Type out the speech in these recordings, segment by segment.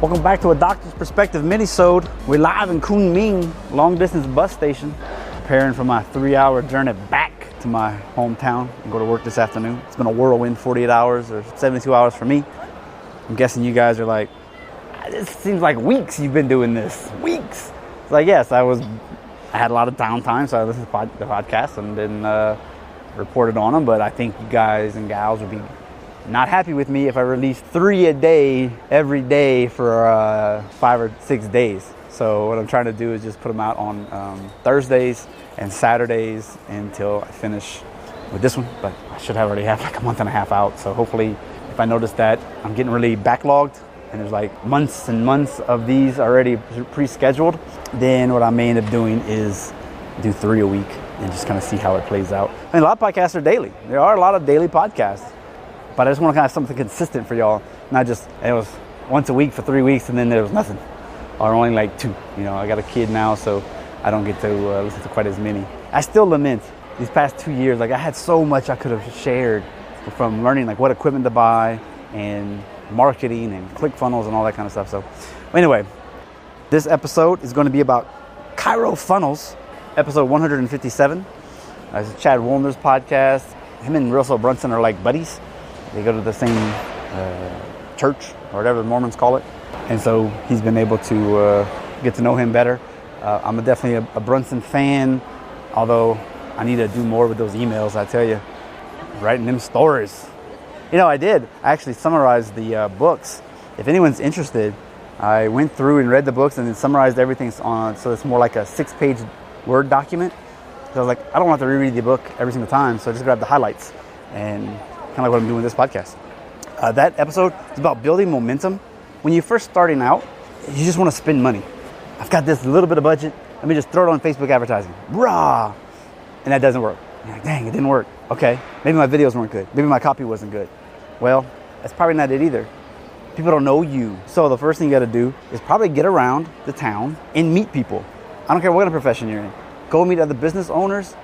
Welcome back to a Doctor's Perspective mini-sode. We're live in Kunming, long-distance bus station, preparing for my 3-hour journey back to my hometown and go to work this afternoon. It's been a whirlwind 48 hours or 72 hours for me. I'm guessing you guys are like, it seems like weeks you've been doing this. Weeks. It's like, yes, I had a lot of downtime, so I listened to the podcast and then reported on them, but I think you guys and gals would be not happy with me if I released 3 a day every day for 5 or 6 days. So what I'm trying to do is just put them out on Thursdays and Saturdays until I finish with this one. But I should have already have like a month and a half out. So hopefully, if I notice that I'm getting really backlogged and there's like months and months of these already pre-scheduled, then what I may end up doing is do 3 a week and just kind of see how it plays out. I mean, a lot of podcasts are daily. There are a lot of daily podcasts. But I just want to kind of have something consistent for y'all. Not just, it was once a week for 3 weeks and then there was nothing. Or only like 2. You know, I got a kid now, so I don't get to listen to quite as many. I still lament these past 2 years. Like I had so much I could have shared from learning like what equipment to buy and marketing and ClickFunnels and all that kind of stuff. So anyway, this episode is going to be about Chiro Funnels, episode 157. It's Chad Woolner's podcast. Him and Russell Brunson are like buddies. They go to the same church or whatever the Mormons call it. And so he's been able to get to know him better. I'm definitely a Brunson fan, although I need to do more with those emails, I tell you. Writing them stories. You know, I actually summarized the books. If anyone's interested, I went through and read the books and then summarized everything so it's more like a 6-page Word document. So I was like, I don't have to reread the book every single time, so I just grab the highlights. And kind of like what I'm doing with this podcast. That episode is about building momentum. When you're first starting out, you just want to spend money. I've got this little bit of budget. Let me just throw it on Facebook advertising. Rah! And that doesn't work. You're like, dang, it didn't work. Okay, maybe my videos weren't good. Maybe my copy wasn't good. Well, that's probably not it either. People don't know you. So the first thing you got to do is probably get around the town and meet people. I don't care what kind of profession you're in. Go meet other business owners.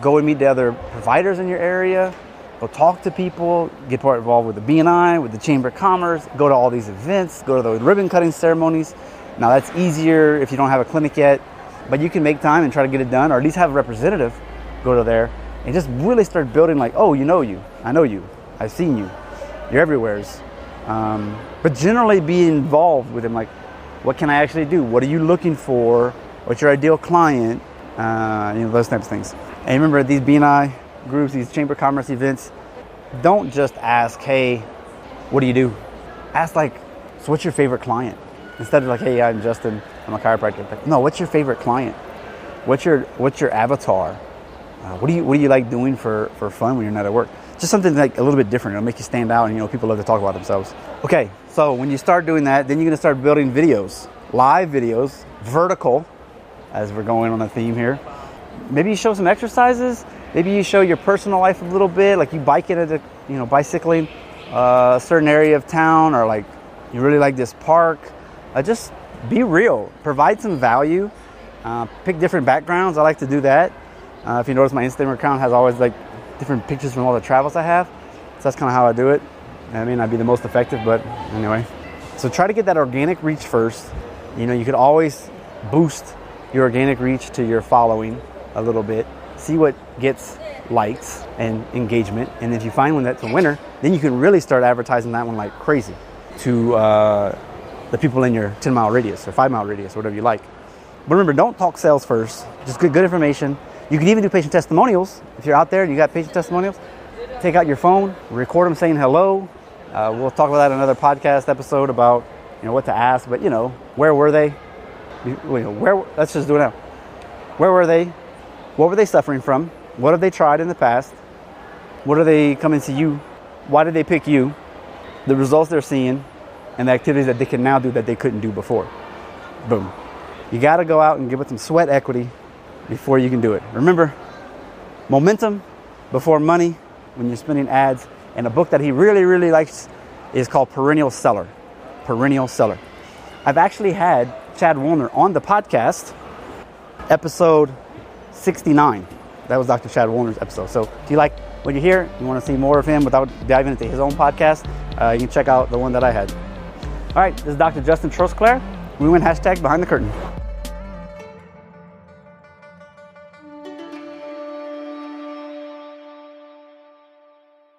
Go and meet the other providers in your area. Go talk to people, get part involved with the BNI, with the Chamber of Commerce, go to all these events, go to the ribbon cutting ceremonies. Now that's easier if you don't have a clinic yet, but you can make time and try to get it done, or at least have a representative go to there and just really start building like, oh, you know you, I know you, I've seen you, you're everywheres. But generally be involved with them, like, what can I actually do? What are you looking for? What's your ideal client? Those types of things. And remember, these BNI groups, these Chamber of Commerce events, don't just ask, hey, what do you do? Ask like, so what's your favorite client? Instead of like, hey, I'm Justin, I'm a chiropractor. Like, no, what's your favorite client? What's your avatar? What do you like doing for fun when you're not at work? Just something like a little bit different. It'll make you stand out, and people love to talk about themselves. Okay, so when you start doing that, then you're gonna start building videos, live videos, vertical, as we're going on a theme here. Maybe you show some exercises. Maybe you show your personal life a little bit, like you bicycling a certain area of town, or like you really like this park. Just be real. Provide some value. Pick different backgrounds. I like to do that. If you notice, my Instagram account has always like different pictures from all the travels I have. So that's kind of how I do it. I may not be the most effective, but anyway. So try to get that organic reach first. You could always boost your organic reach to your following a little bit. See what gets likes and engagement, and if you find one that's a winner, then you can really start advertising that one like crazy to the people in your 10-mile radius or 5-mile radius, whatever you like. But remember, don't talk sales first. Just good information. You can even do patient testimonials. If you're out there and you got patient testimonials, take out your phone, record them saying hello. We'll talk about that in another podcast episode about what to ask. But where were they? Let's just do it now. Where were they? What were they suffering from? What have they tried in the past? What are they coming to you? Why did they pick you? The results they're seeing and the activities that they can now do that they couldn't do before. Boom. You got to go out and give it some sweat equity before you can do it. Remember, momentum before money when you're spending ads. And a book that he really, really likes is called Perennial Seller. Perennial Seller. I've actually had Chad Woolner on the podcast, episode 69. That was Dr. Chad Woolner's episode. So if you like what you hear, you want to see more of him without diving into his own podcast, you can check out the one that I had. All All right, this is Dr. Justin Trosclair. We went #behind the curtain.